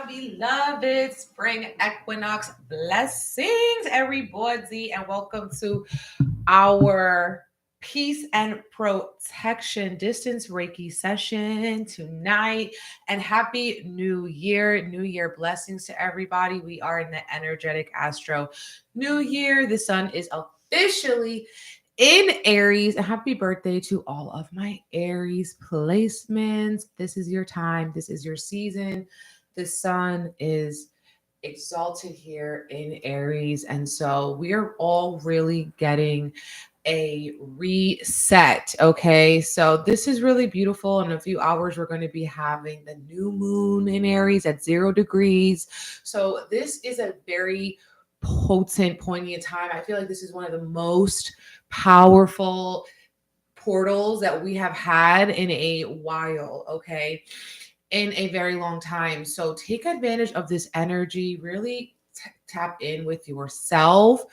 beloved Spring Equinox blessings, everybody, and welcome to our peace and protection distance Reiki session tonight. And happy New Year! New Year blessings to everybody. We are in the energetic astro New Year. The sun is officially in Aries. And happy birthday to all of my Aries placements. This is your time. This is your season. The sun is exalted here in Aries. And so we are all really getting a reset. Okay. So this is really beautiful. In a few hours, we're going to be having the new moon in Aries at 0 degrees. So this is a very potent, poignant time. I feel like this is one of the most powerful portals that we have had in a while. Okay, in a very long time. So take advantage of this energy, really tap in with yourself,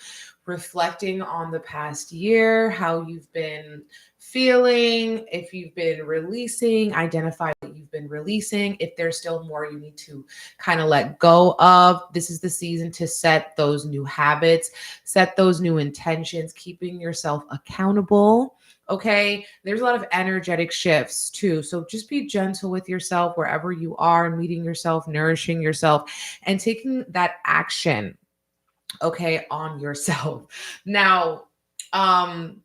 reflecting on the past year, how you've been feeling, if you've been releasing, identify what you've been releasing. If there's still more you need to kind of let go of, this is the season to set those new habits, set those new intentions, keeping yourself accountable. Okay, there's a lot of energetic shifts too. So just be gentle with yourself wherever you are, meeting yourself, nourishing yourself, and taking that action, okay, on yourself. Now, um,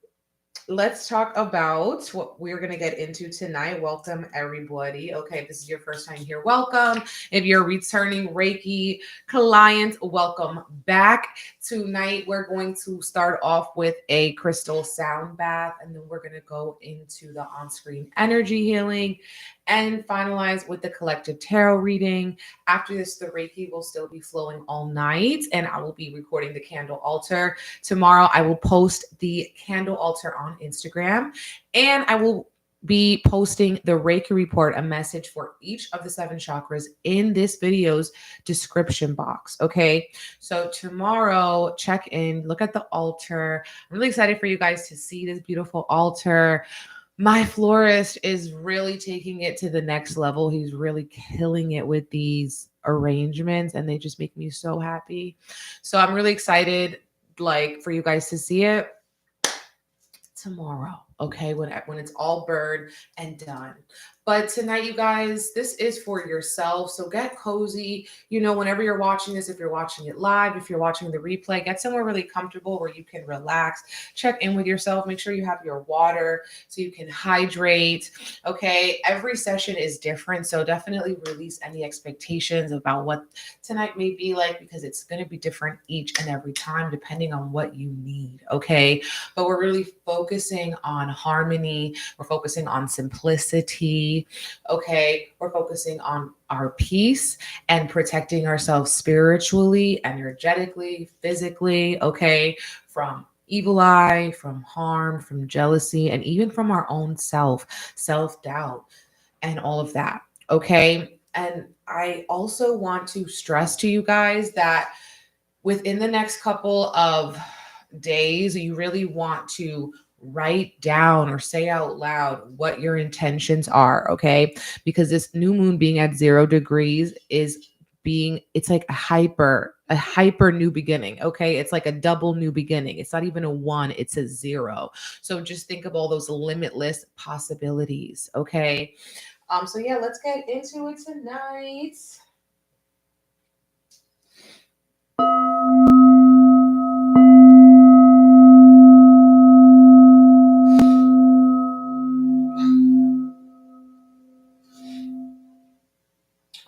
let's talk about what we're going to get into tonight. Welcome, everybody. Okay, if this is your first time here, welcome. If you're a returning Reiki client, welcome back. Tonight, we're going to start off with a crystal sound bath, and then we're going to go into the on screen energy healing and finalize with the collective tarot reading. After this, the Reiki will still be flowing all night, and I will be recording the candle altar. Tomorrow, I will post the candle altar on Instagram, and I will be posting the Reiki report, a message for each of the 7 chakras in this video's description box. Okay, so tomorrow, check in, look at the altar. I'm really excited for you guys to see this beautiful altar. My florist is really taking it to the next level. He's really killing it with these arrangements, and they just make me so happy. So I'm really excited, like, for you guys to see it tomorrow, okay, when it's all burned and done. But tonight, you guys, this is for yourself, so get cozy. You know, whenever you're watching this, if you're watching it live, if you're watching the replay, get somewhere really comfortable where you can relax, check in with yourself, make sure you have your water so you can hydrate. Okay, every session is different, so definitely release any expectations about what tonight may be like, because it's going to be different each and every time depending on what you need. Okay, but we're really focusing on harmony. We're focusing on simplicity. Okay, we're focusing on our peace and protecting ourselves spiritually, energetically, physically. Okay, from evil eye, from harm, from jealousy, and even from our own self doubt, and all of that. Okay, and I also want to stress to you guys that within the next couple of days, you really want to write down or say out loud what your intentions are, okay? Because this new moon being at 0 degrees is it's like a hyper new beginning, okay? It's like a double new beginning. It's not even a 1, it's a 0. So just think of all those limitless possibilities, okay? So yeah, let's get into it tonight.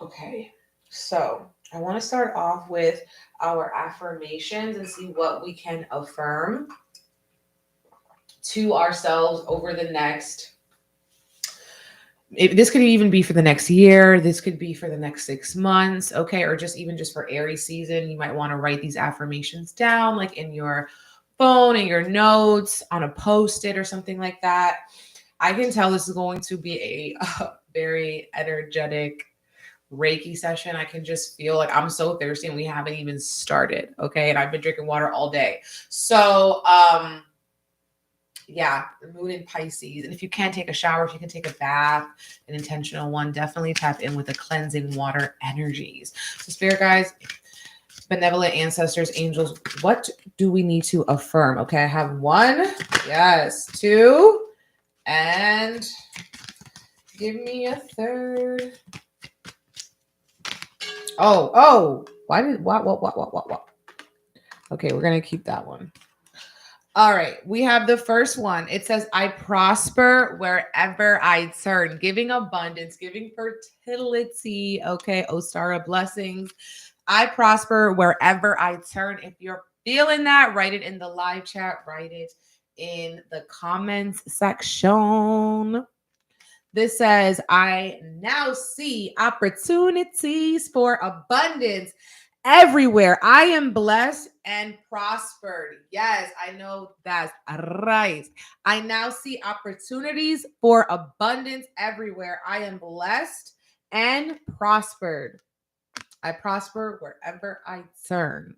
Okay, so I want to start off with our affirmations and see what we can affirm to ourselves over the next. This could even be for the next year. This could be for the next 6 months, okay, or just even just for Aries season. You might want to write these affirmations down, like in your phone, in your notes, on a post-it or something like that. I can tell this is going to be a very energetic Reiki session. I can just feel like I'm so thirsty and we haven't even started. Okay. And I've been drinking water all day. So, Yeah, the moon in Pisces. And if you can't take a shower, if you can take a bath, an intentional one, definitely tap in with the cleansing water energies. So spirit guys, benevolent ancestors, angels, what do we need to affirm? Okay, I have 1, yes, 2, and give me a 3rd. Oh, what? Okay, we're gonna keep that one. All right, we have the first one. It says, I prosper wherever I turn, giving abundance, giving fertility. Okay, Ostara blessings. I prosper wherever I turn. If you're feeling that, write it in the live chat, write it in the comments section. This says, I now see opportunities for abundance everywhere. I am blessed and prospered. Yes, I know that's right. I now see opportunities for abundance everywhere. I am blessed and prospered. I prosper wherever I turn.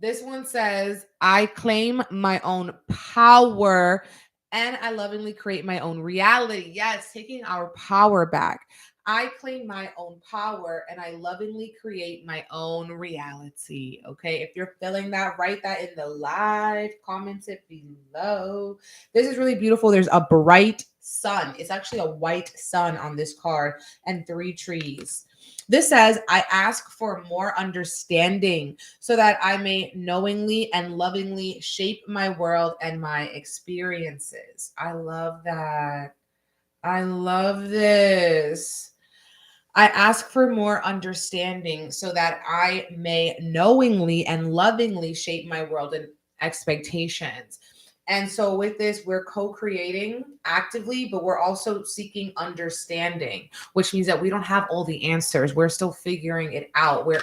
This one says, I claim my own power and I lovingly create my own reality. Yes, taking our power back. I claim my own power and I lovingly create my own reality. Okay, if you're feeling that, write that in the live, comment it below. This is really beautiful. There's a bright sun. It's actually a white sun on this card and 3 trees. This says, I ask for more understanding so that I may knowingly and lovingly shape my world and my experiences. I love that. I love this. I ask for more understanding so that I may knowingly and lovingly shape my world and expectations. And so, with this, we're co creating actively, but we're also seeking understanding, which means that we don't have all the answers. We're still figuring it out. We're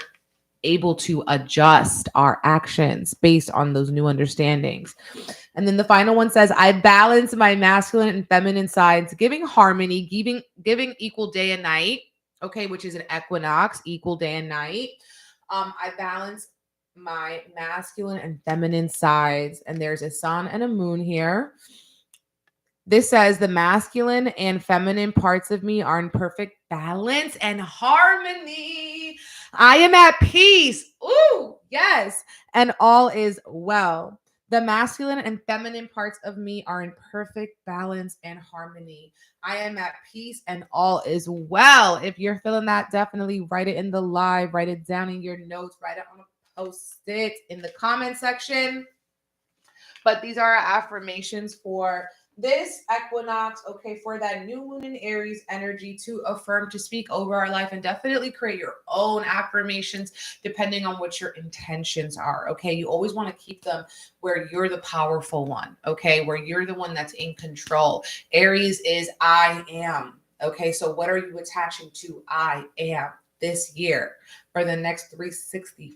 able to adjust our actions based on those new understandings. And then the final one says, I balance my masculine and feminine sides, giving harmony, giving equal day and night. Okay, which is an equinox, equal day and night. I balance my masculine and feminine sides, and there's a sun and a moon here. This says the masculine and feminine parts of me are in perfect balance and harmony. I am at peace. Ooh, yes. And all is well. The masculine and feminine parts of me are in perfect balance and harmony. I am at peace and all is well. If you're feeling that, definitely write it in the live, write it down in your notes, write it on a post-it in the comment section. But these are our affirmations for this equinox, okay, for that new moon in Aries energy to affirm, to speak over our life, and definitely create your own affirmations depending on what your intentions are, okay? You always want to keep them where you're the powerful one, okay? Where you're the one that's in control. Aries is I am, okay? So what are you attaching to I am this year for the next 365?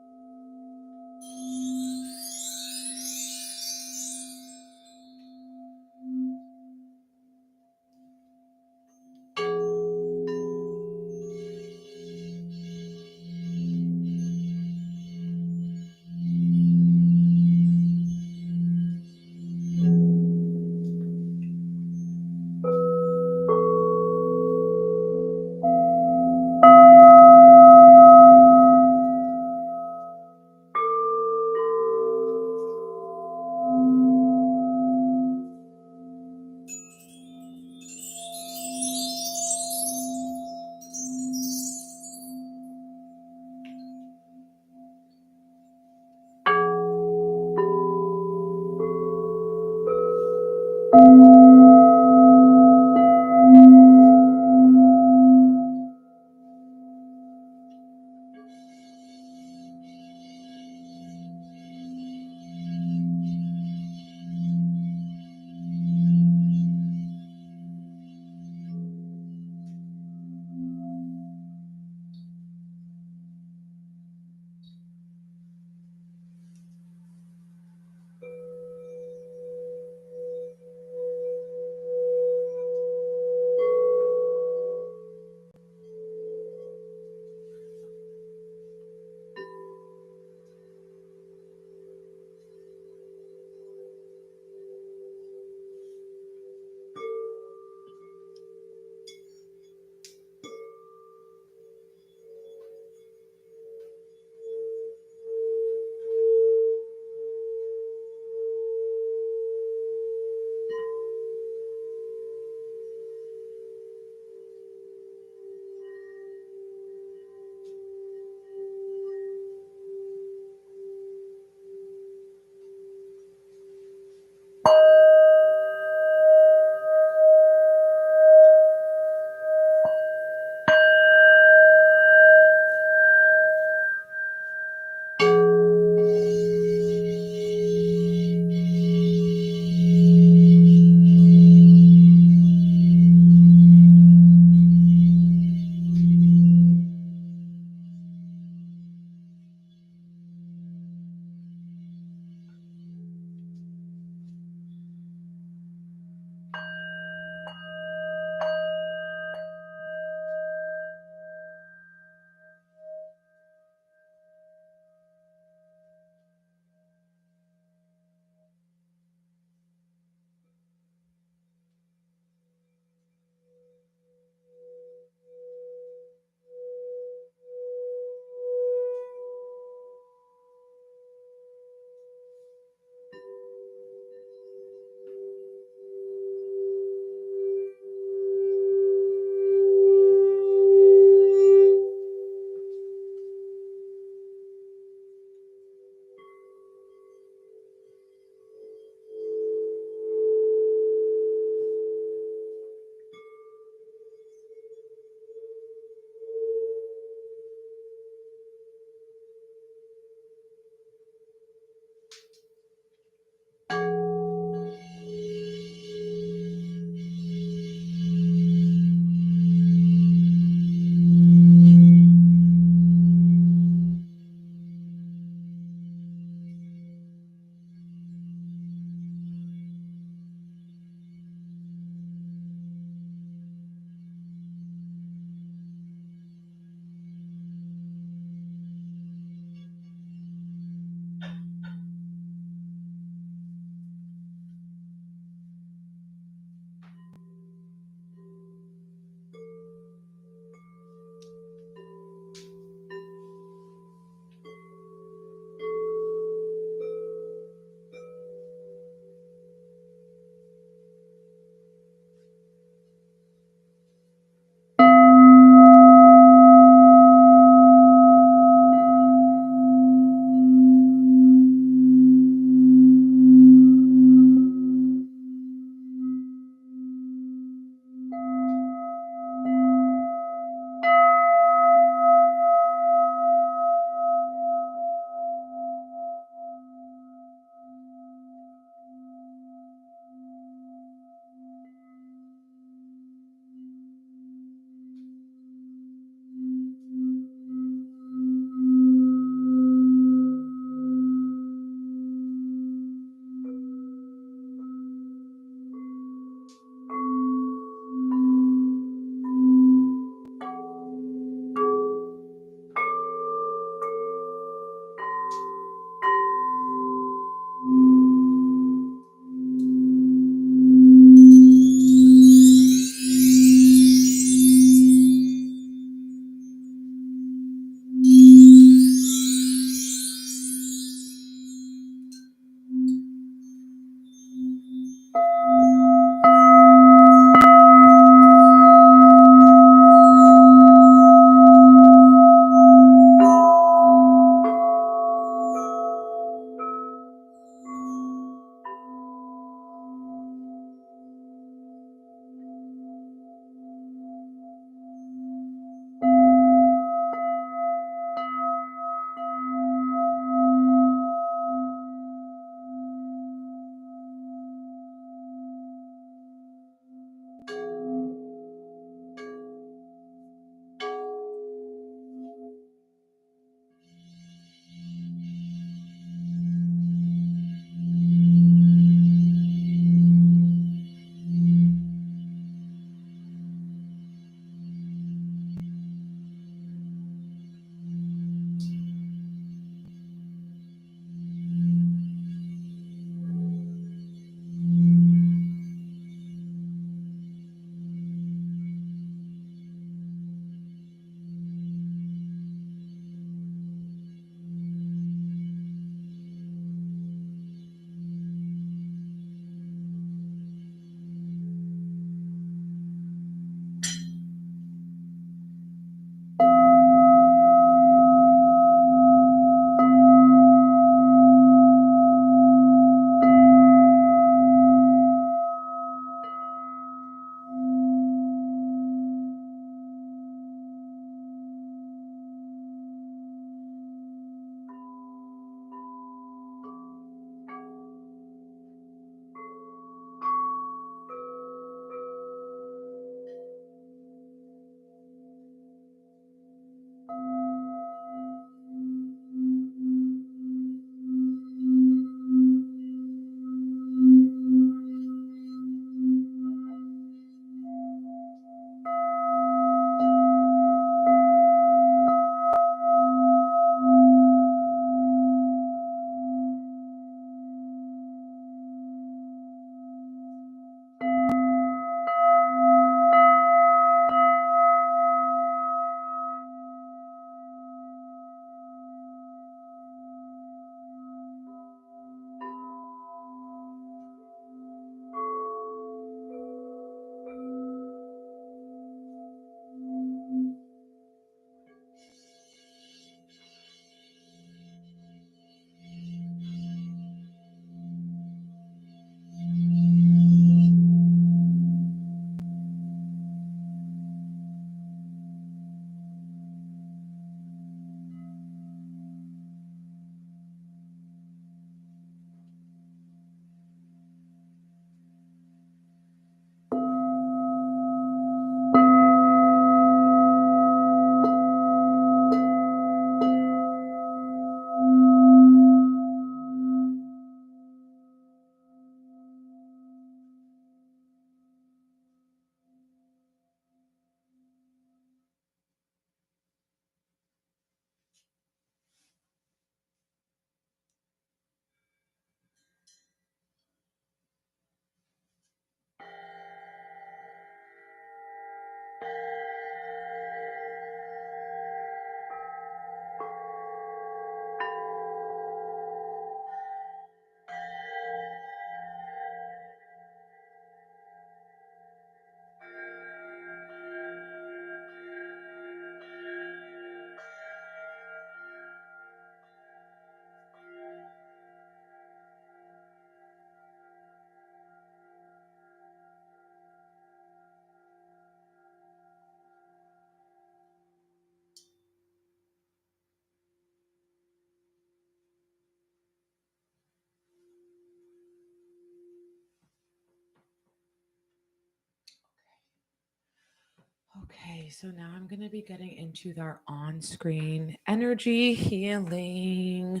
Okay, so now I'm going to be getting into our on screen energy healing.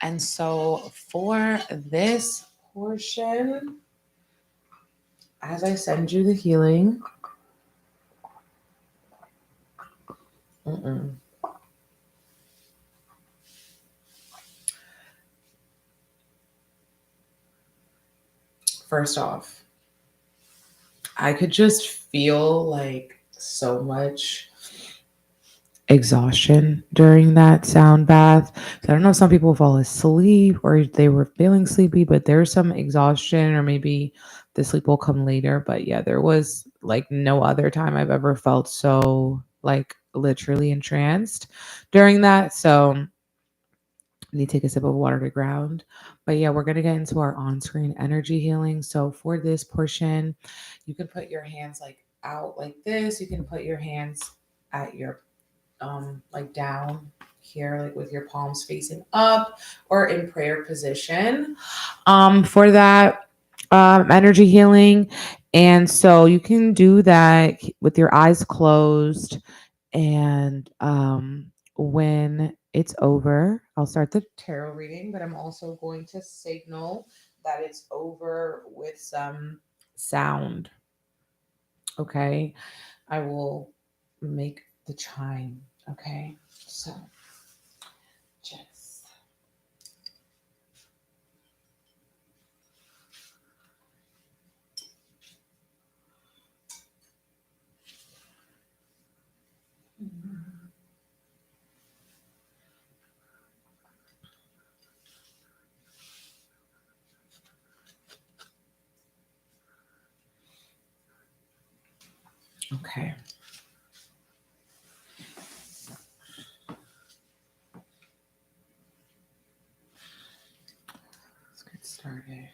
And so for this portion, as I send you the healing, mm-mm. First off, I could just feel like so much exhaustion during that sound bath. So I don't know if some people fall asleep or they were feeling sleepy, but there's some exhaustion, or maybe the sleep will come later. But yeah, there was like no other time I've ever felt so like literally entranced during that. So I need to take a sip of water to ground. But yeah, we're going to get into our on screen energy healing. So for this portion, you can put your hands like out like this. You can put your hands at your like down here, like with your palms facing up or in prayer position for that energy healing. And so you can do that with your eyes closed. And when it's over, I'll start the tarot reading, but I'm also going to signal that it's over with some sound. Okay. I will make the chime. Okay. So just. Okay. Let's get started.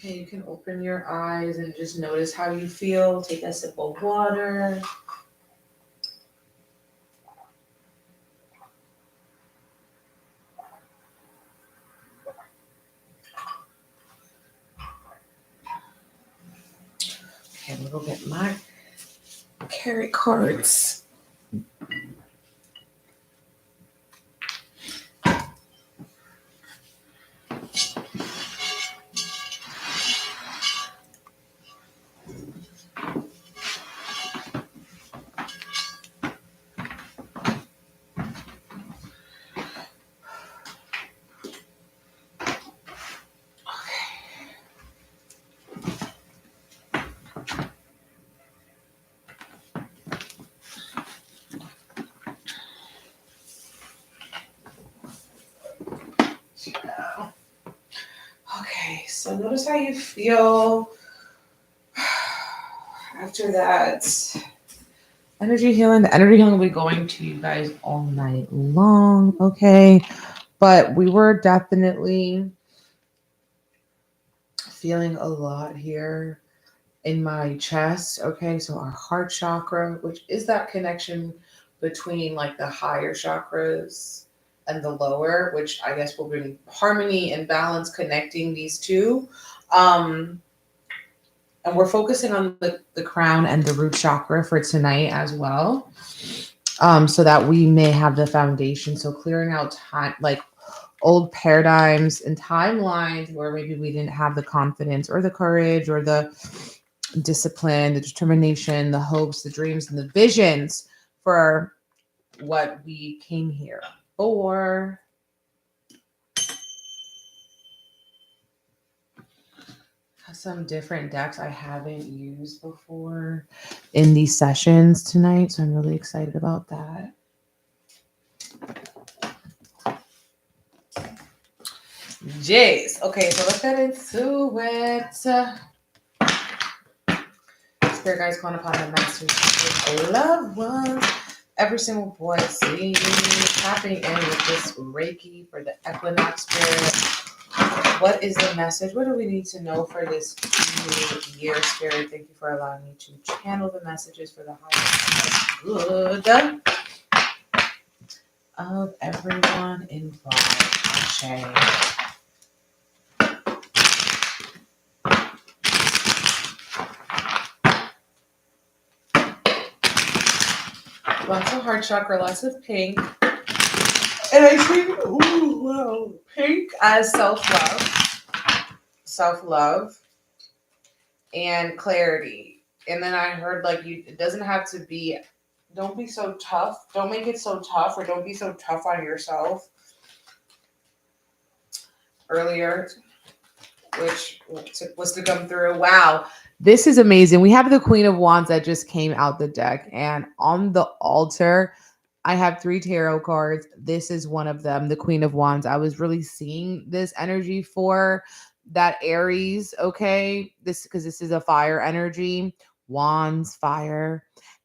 Okay, you can open your eyes and just notice how you feel. Take a sip of water. Okay, I'm gonna go get my carrot cards. Okay, so notice how you feel after that energy healing. The energy healing will be going to you guys all night long, okay? But we were definitely feeling a lot here in my chest, okay? So our heart chakra, which is that connection between like the higher chakras and the lower, which I guess will bring harmony and balance connecting these two. Um, and we're focusing on the crown and the root chakra for tonight as well, so that we may have the foundation. So clearing out time, like old paradigms and timelines where maybe we didn't have the confidence or the courage or the discipline, the determination, the hopes, the dreams, and the visions for what we came here for. Some different decks I haven't used before in these sessions tonight, so I'm really excited about that. Jays. Okay, so let's get into it. Spirit guides calling upon the masters, loved ones, every single boy, see, tapping in with this Reiki for the Equinox spirit. What is the message? What do we need to know for this new year, Spirit? Thank you for allowing me to channel the messages for the highest good of everyone involved. Ashe. Lots of heart chakra, lots of pink. And I think, ooh, wow, pink as self love, and clarity. And then I heard like it doesn't have to be, don't be so tough. Don't make it so tough, or don't be so tough on yourself. Earlier, which was to come through. Wow. This is amazing. We have the Queen of Wands that just came out the deck. And on the altar, I have 3 tarot cards. This is one of them, the Queen of Wands. I was really seeing this energy for that Aries, okay? Because this is a fire energy, wands, fire.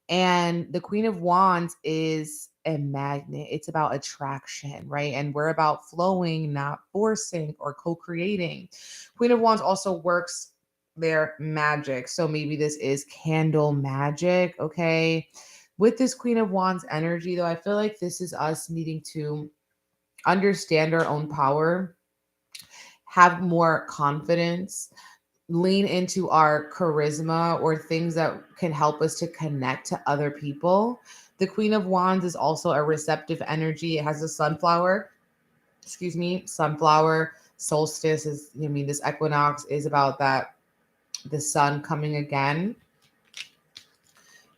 And the Queen of Wands is a magnet. It's about attraction, right? And we're about flowing, not forcing or co-creating. Queen of Wands also works their magic. So maybe this is candle magic, okay? With this Queen of Wands energy, though, I feel like this is us needing to understand our own power, have more confidence, lean into our charisma or things that can help us to connect to other people. The Queen of Wands is also a receptive energy. It has a sunflower, sunflower solstice is, this equinox is about that, the sun coming again.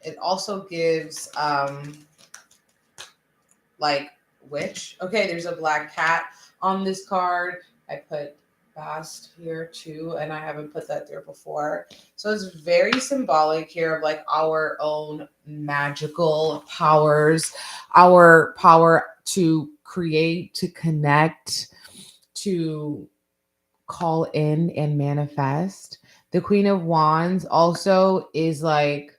It also gives like witch. Okay, there's a black cat on this card. I put fast here too, and I haven't put that there before. So it's very symbolic here of like our own magical powers, our power to create, to connect, to call in and manifest. The Queen of Wands also is like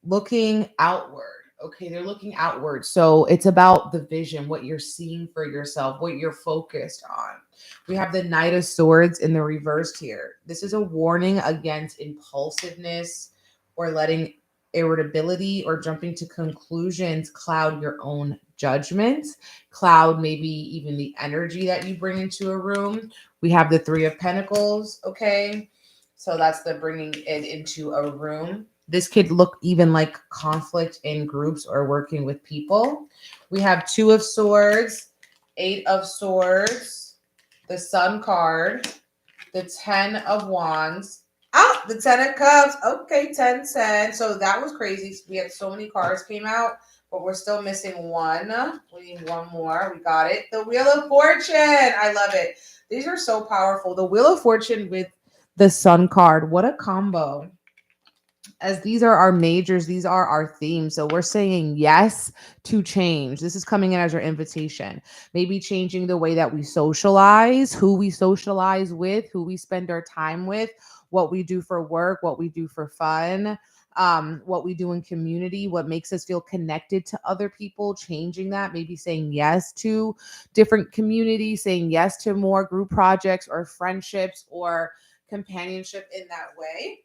looking outward. Okay, they're looking outward. So it's about the vision, what you're seeing for yourself, what you're focused on. We have the Knight of Swords in the reversed here. This is a warning against impulsiveness or letting irritability or jumping to conclusions cloud your own judgment, cloud maybe even the energy that you bring into a room. We have the Three of Pentacles, okay? So that's the bringing it into a room. This could look even like conflict in groups or working with people. We have Two of Swords, Eight of Swords, the Sun card, the 10 of Wands. Oh, the 10 of Cups. Okay, 10, 10. So that was crazy. We had so many cards came out, but we're still missing one. We need one more. We got it. The Wheel of Fortune. I love it. These are so powerful. The Wheel of Fortune with the Sun card. What a combo. As these are our majors, these are our themes. So we're saying yes to change. This is coming in as your invitation. Maybe changing the way that we socialize, who we socialize with, who we spend our time with, what we do for work, what we do for fun, what we do in community, what makes us feel connected to other people, changing that, maybe saying yes to different communities, saying yes to more group projects or friendships or companionship in that way.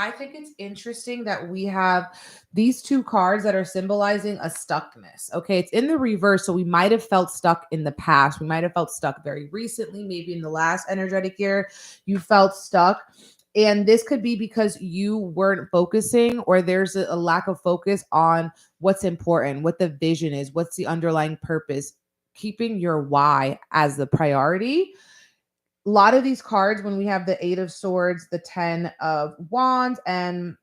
I think it's interesting that we have these two cards that are symbolizing a stuckness. Okay, it's in the reverse. So we might have felt stuck in the past. We might have felt stuck very recently, maybe in the last energetic year, you felt stuck. And this could be because you weren't focusing, or there's a lack of focus on what's important, what the vision is, what's the underlying purpose, keeping your why as the priority. A lot of these cards, when we have the Eight of Swords, the 10 of Wands, and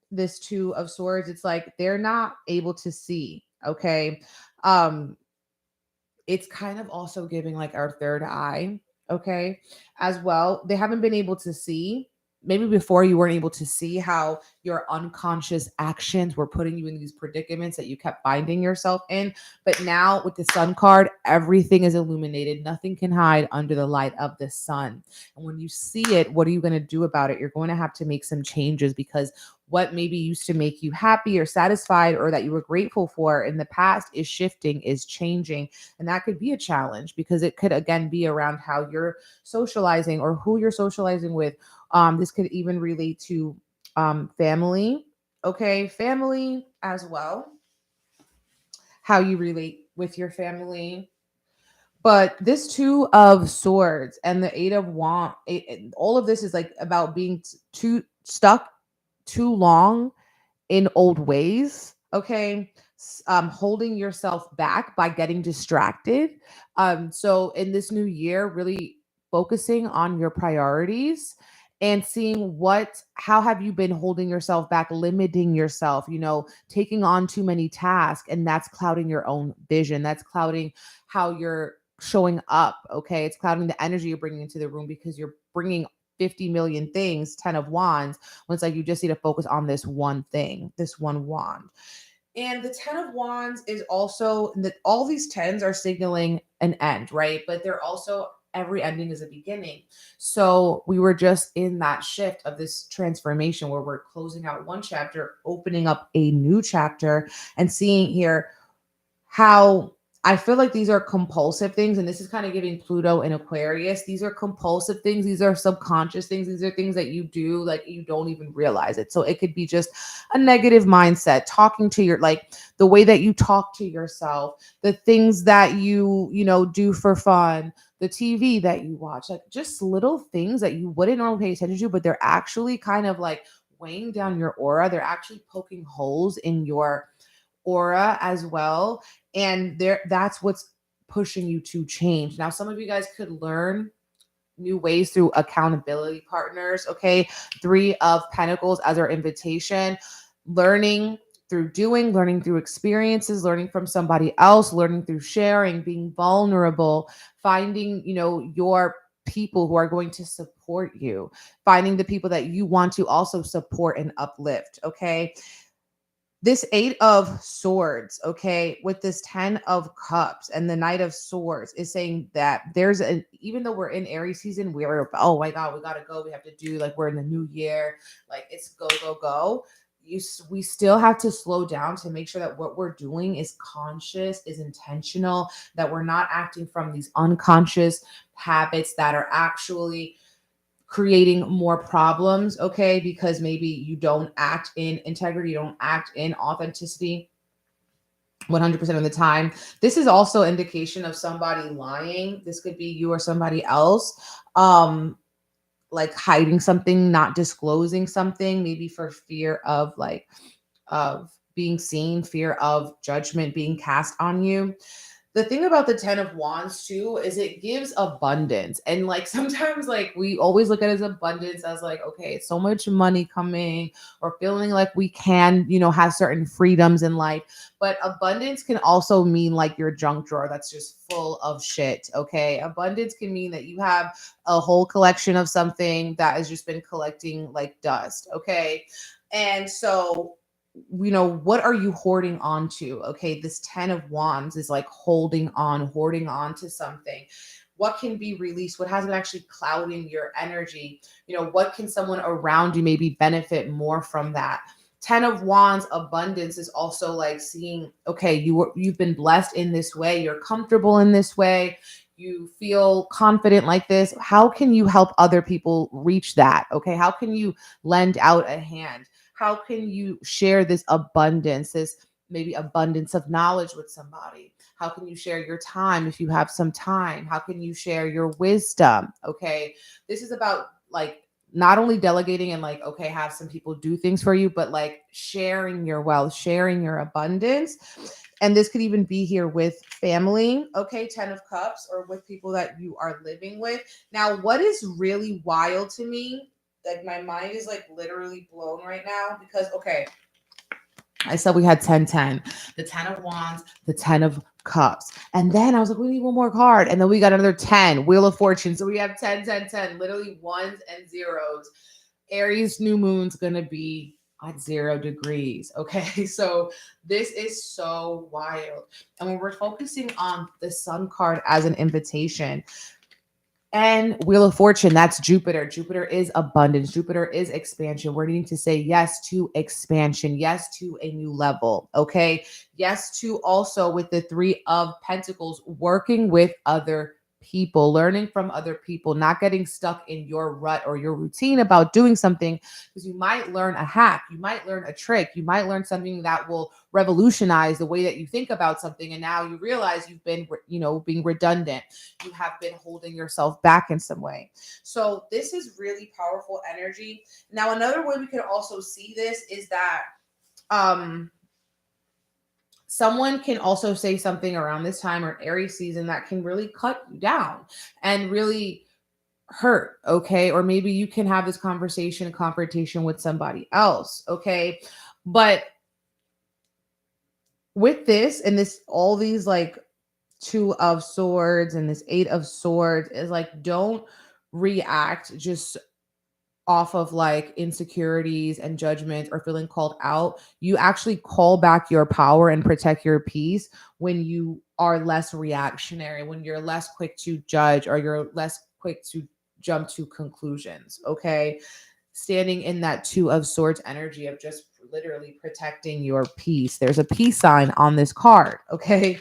this Two of Swords, it's like they're not able to see. Okay. Um, it's kind of also giving like our third eye, okay, as well. They haven't been able to see. Maybe before you weren't able to see how your unconscious actions were putting you in these predicaments that you kept finding yourself in. But now with the Sun card, everything is illuminated. Nothing can hide under the light of the sun. And when you see it, what are you going to do about it? You're going to have to make some changes, because what maybe used to make you happy or satisfied or that you were grateful for in the past is shifting, is changing. And that could be a challenge, because it could again be around how you're socializing or who you're socializing with. This could even relate to family. Okay, family as well. How you relate with your family. But this Two of Swords and the Eight of Wands, all of this is like about being too stuck too long in old ways. Okay. Holding yourself back by getting distracted. So in this new year, really focusing on your priorities and seeing how have you been holding yourself back, limiting yourself, taking on too many tasks, and that's clouding your own vision. That's clouding how you're showing up. Okay. It's clouding the energy you're bringing into the room, because you're bringing 50 million things, 10 of Wands, when it's like you just need to focus on this one thing, this one wand. And the 10 of Wands is also that all these tens are signaling an end, right? But they're also every ending is a beginning. So we were just in that shift of this transformation where we're closing out one chapter, opening up a new chapter, and seeing here how I feel like these are compulsive things. And this is kind of giving Pluto in Aquarius. These are compulsive things. These are subconscious things. These are things that you do, like you don't even realize it. So it could be just a negative mindset, talking to like the way that you talk to yourself, the things that do for fun, the TV that you watch, like just little things that you wouldn't normally pay attention to, but they're actually kind of like weighing down your aura. They're actually poking holes in your aura as well, and that's what's pushing you to change. Now some of you guys could learn new ways through accountability partners. Okay, Three of Pentacles as our invitation, learning through doing, learning through experiences, learning from somebody else, learning through sharing, being vulnerable, finding your people who are going to support you, finding the people that you want to also support and uplift. Okay, this Eight of Swords, okay, with this 10 of Cups and the Knight of Swords is saying that even though we're in Aries season, we're, oh my God, we got to go. We have to do, like, we're in the new year. Like, it's go, go, go. we still have to slow down to make sure that what we're doing is conscious, is intentional, that we're not acting from these unconscious habits that are actually creating more problems, okay? Because maybe you don't act in integrity, you don't act in authenticity 100% of the time. This is also indication of somebody lying. This could be you or somebody else. Like hiding something, not disclosing something, maybe for fear of of being seen, fear of judgment being cast on you. The thing about the 10 of wands too is it gives abundance, and like sometimes like we always look at it as abundance as like, okay, so much money coming, or feeling like we can, have certain freedoms in life. But abundance can also mean like your junk drawer that's just full of shit. Okay, abundance can mean that you have a whole collection of something that has just been collecting like dust. Okay, and so what are you hoarding on to? Okay, this 10 of wands is like holding on, hoarding on to something. What can be released? What has been actually clouding your energy? What can someone around you maybe benefit more from that? 10 of wands abundance is also like seeing, okay, you've been blessed in this way, you're comfortable in this way, you feel confident like this. How can you help other people reach that? Okay, how can you lend out a hand? How can you share this abundance, this maybe abundance of knowledge with somebody? How can you share your time if you have some time? How can you share your wisdom? Okay, this is about like not only delegating and like, okay, have some people do things for you, but like sharing your wealth, sharing your abundance. And this could even be here with family, okay, 10 of cups, or with people that you are living with. Now, what is really wild to me, like my mind is like literally blown right now, because okay, I said we had 10, the 10 of wands, the 10 of cups. And then I was like, we need one more card. And then we got another 10, wheel of fortune. So we have 10, literally ones and zeros. Aries new moon's going to be at 0 degrees. Okay. So this is so wild. And when we're focusing on the sun card as an invitation, and Wheel of Fortune, that's Jupiter. Jupiter is abundance. Jupiter is expansion. We're needing to say yes to expansion, yes to a new level. Okay. Yes to also with the 3 of Pentacles, working with other people, learning from other people, not getting stuck in your rut or your routine about doing something, because you might learn a hack, you might learn a trick, you might learn something that will revolutionize the way that you think about something. And now you realize you've been, being redundant. You have been holding yourself back in some way. So this is really powerful energy. Now, another way we can also see this is that someone can also say something around this time or Aries season that can really cut you down and really hurt. Okay. Or maybe you can have this confrontation with somebody else. Okay. But with this and this, all these like 2 of swords and this 8 of swords is like, don't react just off of like insecurities and judgment or feeling called out. You actually call back your power and protect your peace when you are less reactionary, when you're less quick to judge, or you're less quick to jump to conclusions. Okay. Standing in that 2 of swords energy of just literally protecting your peace. There's a peace sign on this card. Okay.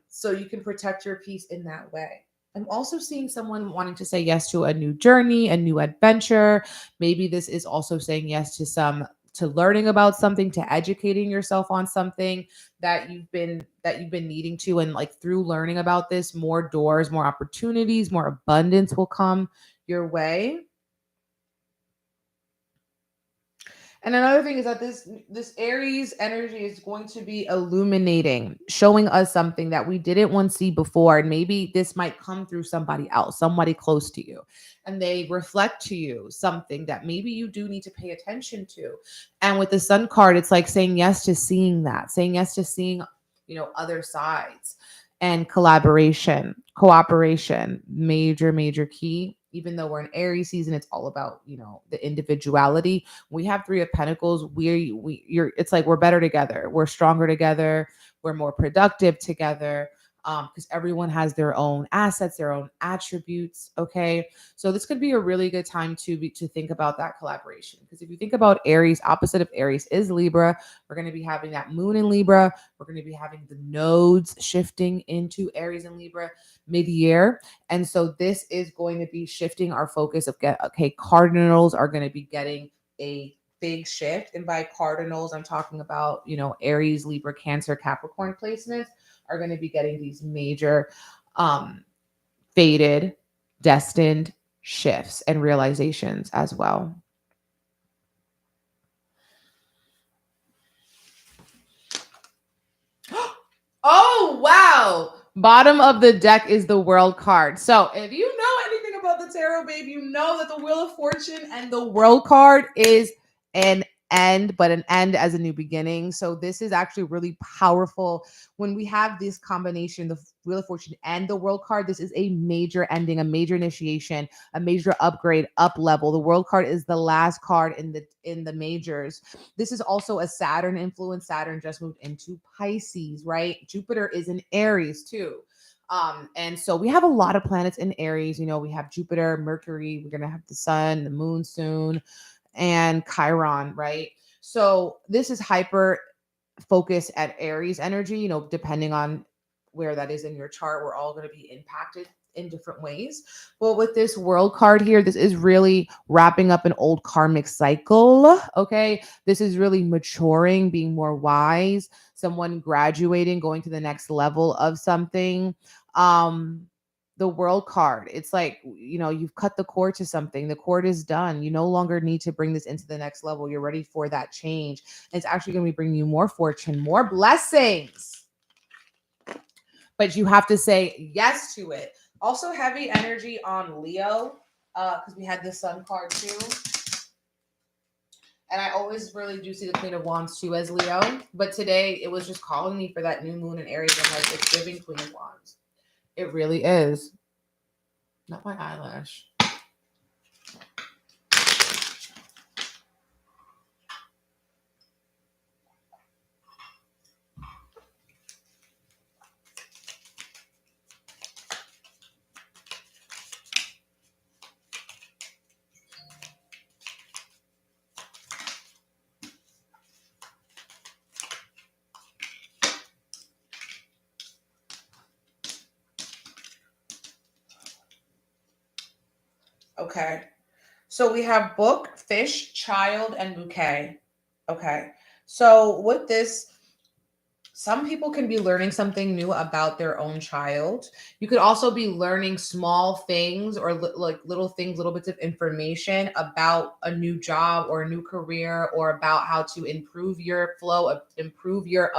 So you can protect your peace in that way. I'm also seeing someone wanting to say yes to a new journey, a new adventure. Maybe this is also saying yes to learning about something, to educating yourself on something that you've been needing to, and like through learning about this, more doors, more opportunities, more abundance will come your way. And another thing is that this Aries energy is going to be illuminating, showing us something that we didn't once see before. And maybe this might come through somebody else, somebody close to you. And they reflect to you something that maybe you do need to pay attention to. And with the Sun card, it's like saying yes to seeing that, saying yes to seeing, other sides, and collaboration, cooperation, major, major key. Even though we're in Aries season, it's all about, the individuality. We have 3 of Pentacles. It's like we're better together. We're stronger together. We're more productive together. because everyone has their own assets, their own attributes. Okay, so this could be a really good time to think about that collaboration. Because if you think about Aries, opposite of Aries is Libra. We're going to be having that moon in Libra. We're going to be having the nodes shifting into Aries and Libra mid-year. And so this is going to be shifting our focus of cardinals are going to be getting a big shift. And by cardinals, I'm talking about, Aries, Libra, Cancer, Capricorn placements are going to be getting these major fated, destined shifts and realizations as well. Oh, wow. Bottom of the deck is the World card. So if you know anything about the tarot, babe, you know that the Wheel of Fortune and the World card is an end, but an end as a new beginning. So this is actually really powerful. When we have this combination, the Wheel of Fortune and the World card, this is a major ending, a major initiation, a major upgrade, up level. The World card is the last card in the majors. This is also a Saturn influence. Saturn just moved into Pisces, right? Jupiter is in Aries too. And so we have a lot of planets in Aries. We have Jupiter, Mercury, we're going to have the sun, the moon soon, and Chiron, right? So this is hyper focus at Aries energy, depending on where that is in your chart, we're all going to be impacted in different ways. Well, with this World card here, this is really wrapping up an old karmic cycle. Okay. This is really maturing, being more wise, someone graduating, going to the next level of something. The World card, it's like, you've cut the cord to something. The cord is done. You no longer need to bring this into the next level. You're ready for that change. And it's actually going to be bringing you more fortune, more blessings. But you have to say yes to it. Also heavy energy on Leo, because we had the Sun card too. And I always really do see the Queen of Wands too as Leo. But today it was just calling me for that new moon in Aries. I'm like, it's giving Queen of Wands. It really is. Not my eyelash. Okay. So we have book, fish, child, and bouquet. Okay. So with this, some people can be learning something new about their own child. You could also be learning small things or like little things, little bits of information about a new job or a new career, or about how to improve your flow, improve your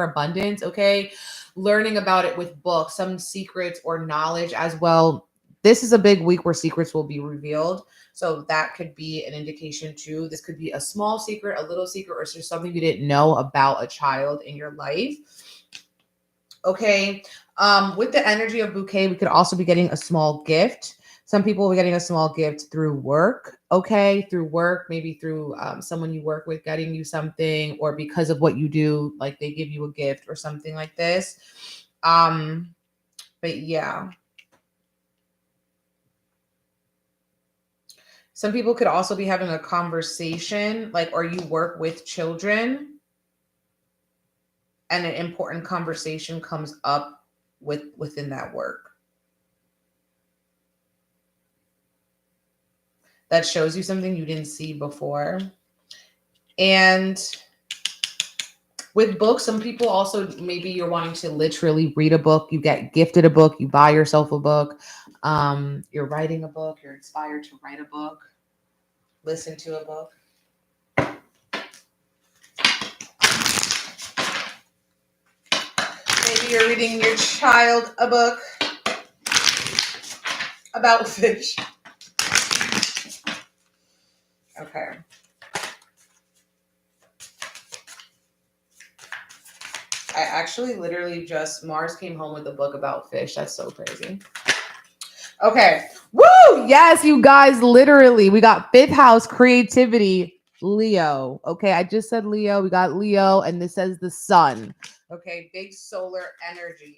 abundance. Okay. Learning about it with books, some secrets or knowledge as well. This is a big week where secrets will be revealed. So that could be an indication too. This could be a small secret, a little secret, or just something you didn't know about a child in your life. Okay. With the energy of bouquet, we could also be getting a small gift. Some people will be getting a small gift through work. Okay. Through work, maybe through someone you work with getting you something, or because of what you do, like they give you a gift or something like this. But yeah. Some people could also be having a conversation, or you work with children, and an important conversation comes up within that work. That shows you something you didn't see before. And with books, some people also, maybe you're wanting to literally read a book, you get gifted a book, you buy yourself a book, you're writing a book, you're inspired to write a book, listen to a book. Maybe you're reading your child a book about fish. Okay. I actually literally Mars came home with a book about fish. That's so crazy. Okay. Woo! Yes, you guys, literally. We got fifth house creativity, Leo. Okay, I just said Leo. We got Leo, and this says the sun. Okay, big solar energy.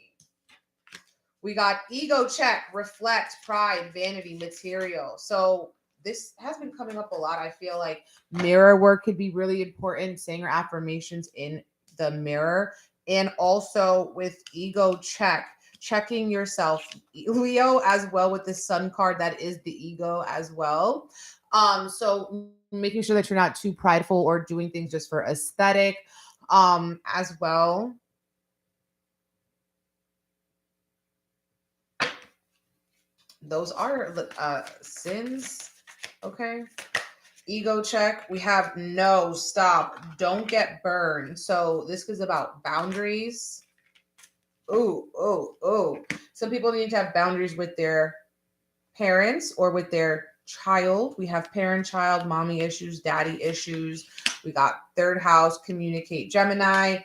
We got ego check, reflect, pride, vanity, material. So this has been coming up a lot. I feel like mirror work could be really important, saying your affirmations in the mirror. And also with ego check, checking yourself, Leo, as well with the sun card, that is the ego as well. So making sure that you're not too prideful or doing things just for aesthetic, as well. Those are sins. Okay. Ego check. We have no, stop, don't get burned. So this is about boundaries. Oh. Some people need to have boundaries with their parents or with their child. We have parent child, mommy issues, daddy issues. We got third house, communicate, Gemini,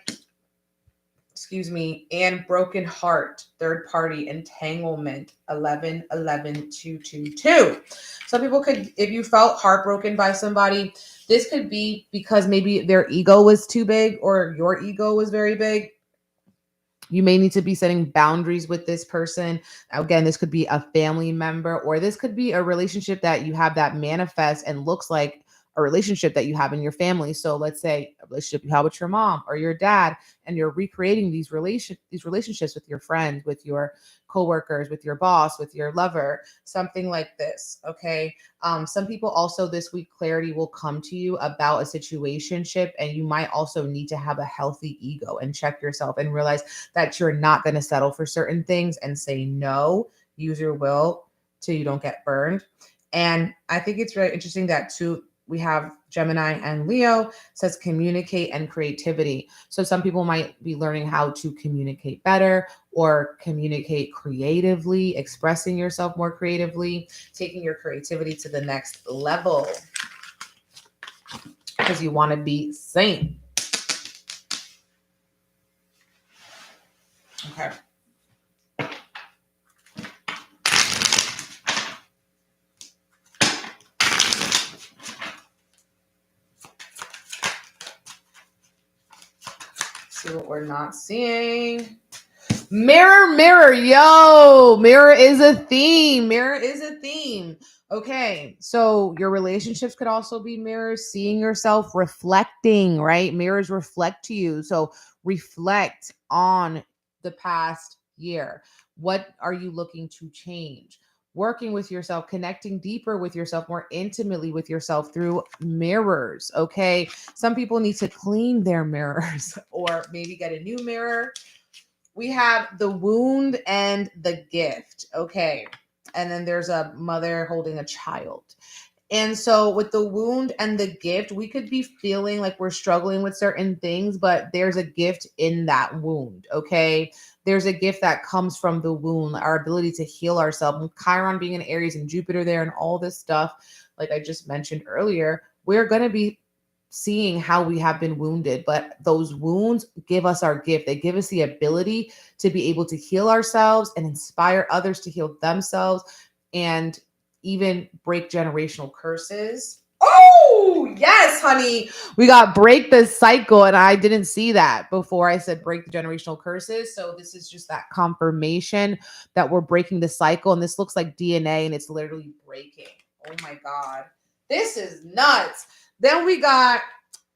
excuse me, and broken heart, third party, entanglement, 11 11 2 2 2. Some people could, if you felt heartbroken by somebody, this could be because maybe their ego was too big or your ego was very big. You may need to be setting boundaries with this person. Again, this could be a family member, or this could be a relationship that you have that manifests and looks like a relationship that you have in your family. So let's say a relationship you have with your mom or your dad, and you're recreating these relationships with your friends, with your coworkers, with your boss, with your lover, something like this. Okay. Some people also this week, clarity will come to you about a situationship, and you might also need to have a healthy ego and check yourself and realize that you're not going to settle for certain things and say no, use your will till you don't get burned. And I think it's very interesting that too, we have Gemini and Leo says communicate and creativity. So some people might be learning how to communicate better or communicate creatively, expressing yourself more creatively, taking your creativity to the next level because you want to be seen. Okay. See what we're not seeing. Mirror, yo, mirror is a theme. Mirror is a theme. Okay, so your relationships could also be mirrors, seeing yourself, reflecting, right? Mirrors reflect to you. So reflect on the past year. What are you looking to change? Working with yourself, connecting deeper with yourself, more intimately with yourself through mirrors. Okay, some people need to clean their mirrors or maybe get a new mirror. We have the wound and the gift. Okay. And then there's a mother holding a child. And so, with the wound and the gift, we could be feeling like we're struggling with certain things, but there's a gift in that wound. Okay. There's a gift that comes from the wound, our ability to heal ourselves. And Chiron being in Aries and Jupiter there and all this stuff, like I just mentioned earlier, we're going to be seeing how we have been wounded, but those wounds give us our gift. They give us the ability to be able to heal ourselves and inspire others to heal themselves and even break generational curses. Oh, yes, honey. We got break the cycle, and I didn't see that before I said break the generational curses. So this is just that confirmation that we're breaking the cycle, and this looks like DNA, and it's literally breaking. Oh my God. This is nuts. Then we got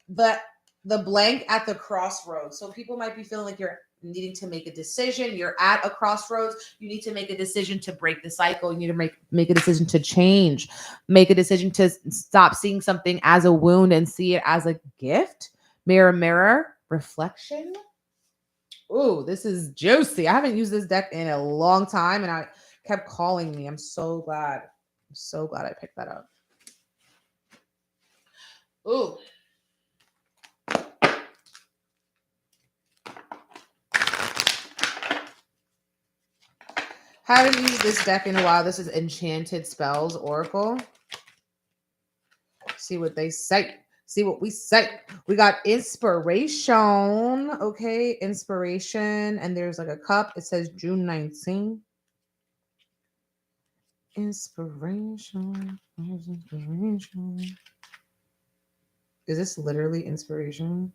the blank at the crossroads. So people might be feeling like you're needing to make a decision. You're at a crossroads. You need to make a decision to break the cycle. You need to make a decision to change. Make a decision to stop seeing something as a wound and see it as a gift. Mirror, reflection. Ooh, this is juicy. I haven't used this deck in a long time, and I kept calling me. I'm so glad. I'm so glad I picked that up. Ooh. Haven't used this deck in a while. This is Enchanted Spells Oracle. See what they say. See what we say. We got inspiration. Okay, inspiration. And there's like a cup. It says June 19. Inspiration. Inspiration. Is this literally inspiration?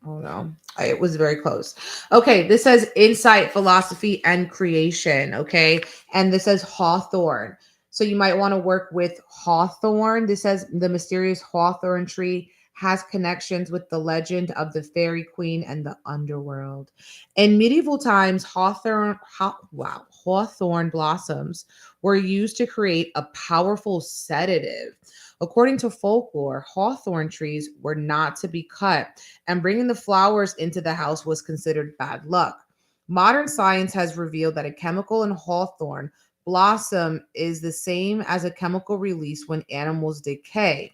Oh no, it was very close. Okay, this says insight, philosophy, and creation. Okay, and this says hawthorn. So you might want to work with hawthorn. This says the mysterious hawthorn tree has connections with the legend of the fairy queen and the underworld. In medieval times, hawthorn blossoms were used to create a powerful sedative. According to folklore, hawthorn trees were not to be cut, and bringing the flowers into the house was considered bad luck. Modern science has revealed that a chemical in hawthorn blossom is the same as a chemical release when animals decay,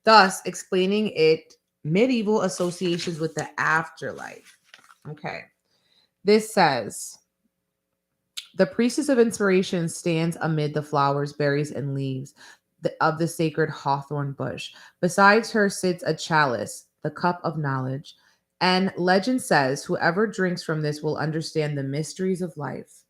thus explaining it medieval associations with the afterlife. Okay. This says the priestess of inspiration stands amid the flowers, berries, and leaves of the sacred hawthorn bush. Besides her sits a chalice, the cup of knowledge. And legend says whoever drinks from this will understand the mysteries of life.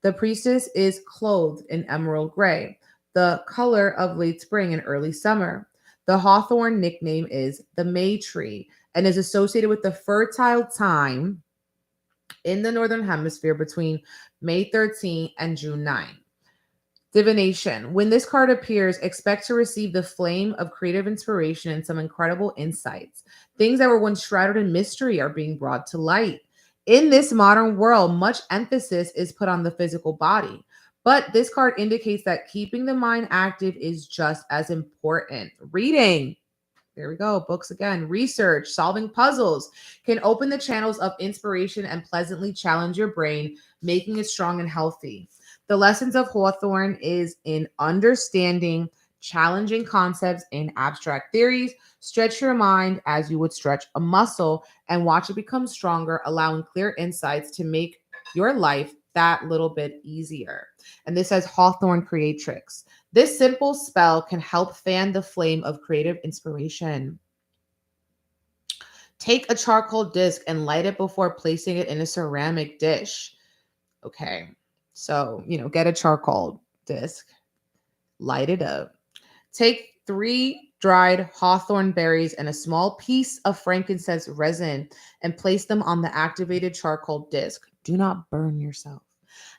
The priestess is clothed in emerald gray, the color of late spring and early summer. The hawthorn nickname is the May tree and is associated with the fertile time in the northern hemisphere between May 13 and June 9. Divination. When this card appears, expect to receive the flame of creative inspiration and some incredible insights. Things that were once shrouded in mystery are being brought to light. In this modern world, much emphasis is put on the physical body. But this card indicates that keeping the mind active is just as important. Reading. There we go. Books again. Research, solving puzzles can open the channels of inspiration and pleasantly challenge your brain, making it strong and healthy. The lessons of Hawthorne is in understanding challenging concepts in abstract theories. Stretch your mind as you would stretch a muscle and watch it become stronger, allowing clear insights to make your life that little bit easier. And this says Hawthorne Creatrix. This simple spell can help fan the flame of creative inspiration. Take a charcoal disc and light it before placing it in a ceramic dish. Okay. So, get a charcoal disc, light it up. Take 3 dried hawthorn berries and a small piece of frankincense resin and place them on the activated charcoal disc. Do not burn yourself.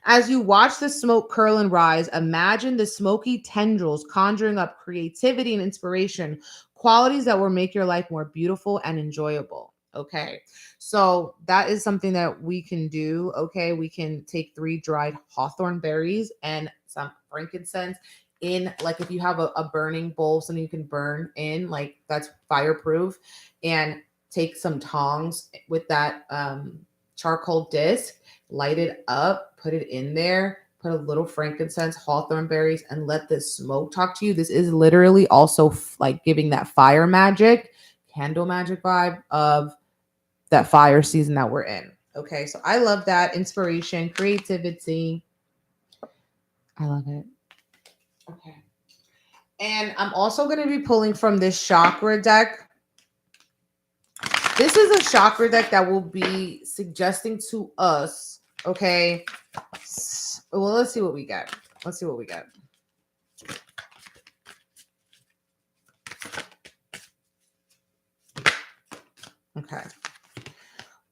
As you watch the smoke curl and rise, imagine the smoky tendrils conjuring up creativity and inspiration, qualities that will make your life more beautiful and enjoyable. Okay. So that is something that we can do. Okay. We can take 3 dried hawthorn berries and some frankincense in, like, if you have a burning bowl, something you can burn in, like that's fireproof, and take some tongs with that charcoal disc, light it up, put it in there, put a little frankincense, hawthorn berries, and let the smoke talk to you. This is literally also like giving that fire magic, candle magic vibe of that fire season that we're in. Okay, so I love that inspiration, creativity. I love it. Okay. And I'm also going to be pulling from this chakra deck. This is a chakra deck that will be suggesting to us, okay? Well, let's see what we get. Let's see what we get. Okay.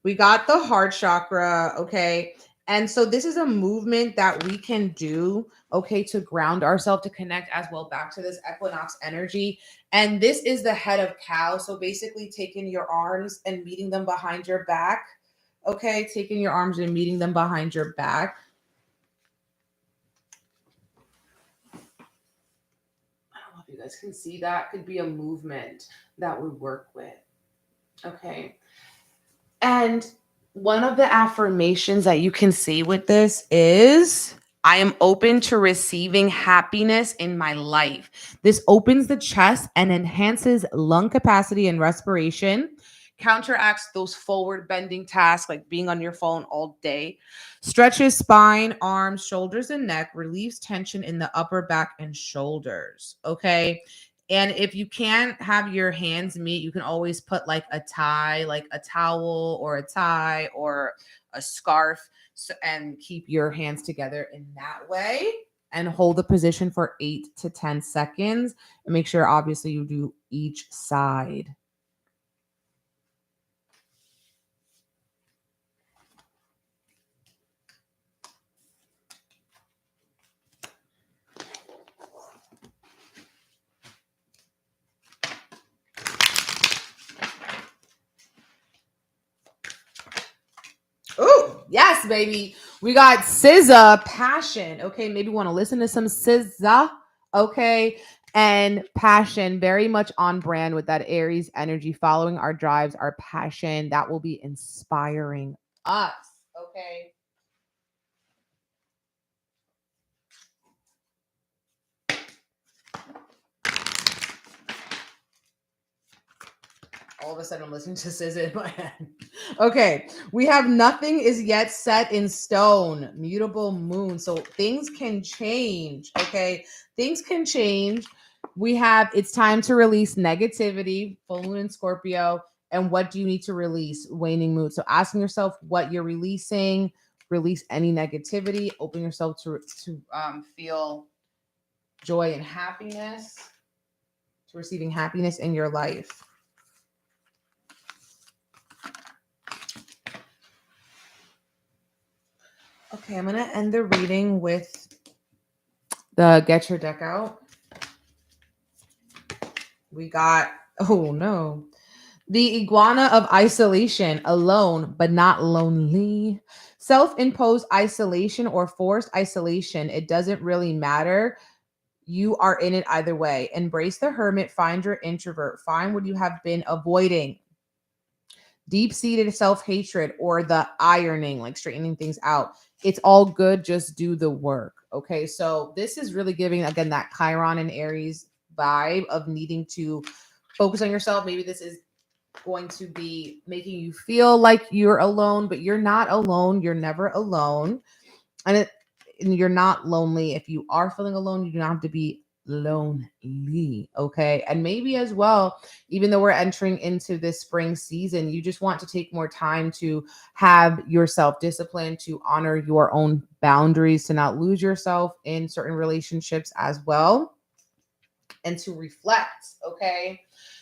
We got the heart chakra, okay? And so this is a movement that we can do, okay, to ground ourselves, to connect as well back to this equinox energy. And this is the head of cow. So basically taking your arms and meeting them behind your back, okay? Taking your arms and meeting them behind your back. I don't know if you guys can see that. Could be a movement that we work with, okay? And one of the affirmations that you can see with this is I am open to receiving happiness in my life. This opens the chest and enhances lung capacity and respiration, counteracts those forward bending tasks like being on your phone all day, stretches spine, arms, shoulders, and neck, relieves tension in the upper back and shoulders. Okay. And if you can't have your hands meet, you can always put like a tie, like a towel or a tie or a scarf, and keep your hands together in that way and hold the position for 8 to 10 seconds. And make sure, obviously, you do each side. Yes, baby. We got SZA, passion. Okay, maybe want to listen to some SZA. Okay, and passion, very much on brand with that Aries energy, following our drives, our passion. That will be inspiring us. Okay. All of a sudden, I'm listening to SZA in my head. Okay, we have nothing is yet set in stone. Mutable moon, so things can change. Okay, things can change. We have it's time to release negativity. Full moon in Scorpio, and what do you need to release? Waning moon. So asking yourself what you're releasing. Release any negativity. Open yourself to feel joy and happiness. To receiving happiness in your life. Okay, I'm going to end the reading with the get your deck out. We got, oh no, the iguana of isolation, alone but not lonely. Self-imposed isolation or forced isolation, it doesn't really matter. You are in it either way. Embrace the hermit, find your introvert, find what you have been avoiding. Deep-seated self-hatred or the ironing, like straightening things out. It's all good. Just do the work. Okay. So this is really giving, again, that Chiron and Aries vibe of needing to focus on yourself. Maybe this is going to be making you feel like you're alone, but you're not alone. You're never alone. And you're not lonely. If you are feeling alone, you do not have to be lonely. Okay. And maybe as well, even though we're entering into this spring season, you just want to take more time to have your self discipline, to honor your own boundaries, to not lose yourself in certain relationships as well, and to reflect. Okay.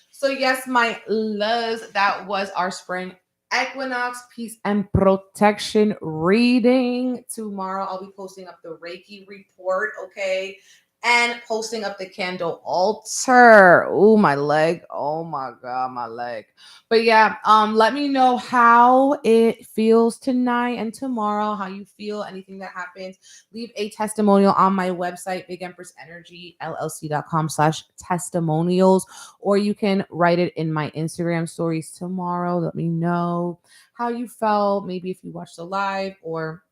So, yes, my loves, that was our spring equinox, peace and protection reading. Tomorrow, I'll be posting up the Reiki report, okay? And posting up the candle altar. Oh, my leg. Oh my God, my leg. But yeah, let me know how it feels tonight and tomorrow, how you feel, anything that happens. Leave a testimonial on my website, bigempressenergyllc.com/testimonials, or you can write it in my Instagram stories tomorrow. Let me know how you felt, maybe if you watched the live, or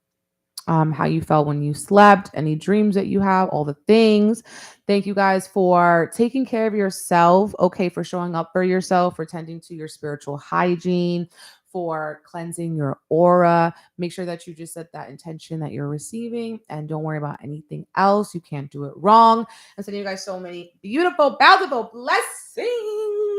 how you felt when you slept, any dreams that you have, all the things. Thank you guys for taking care of yourself, okay, for showing up for yourself, for tending to your spiritual hygiene, for cleansing your aura. Make sure that you just set that intention that you're receiving and don't worry about anything else. You can't do it wrong. I'm sending you guys so many beautiful, bountiful blessings.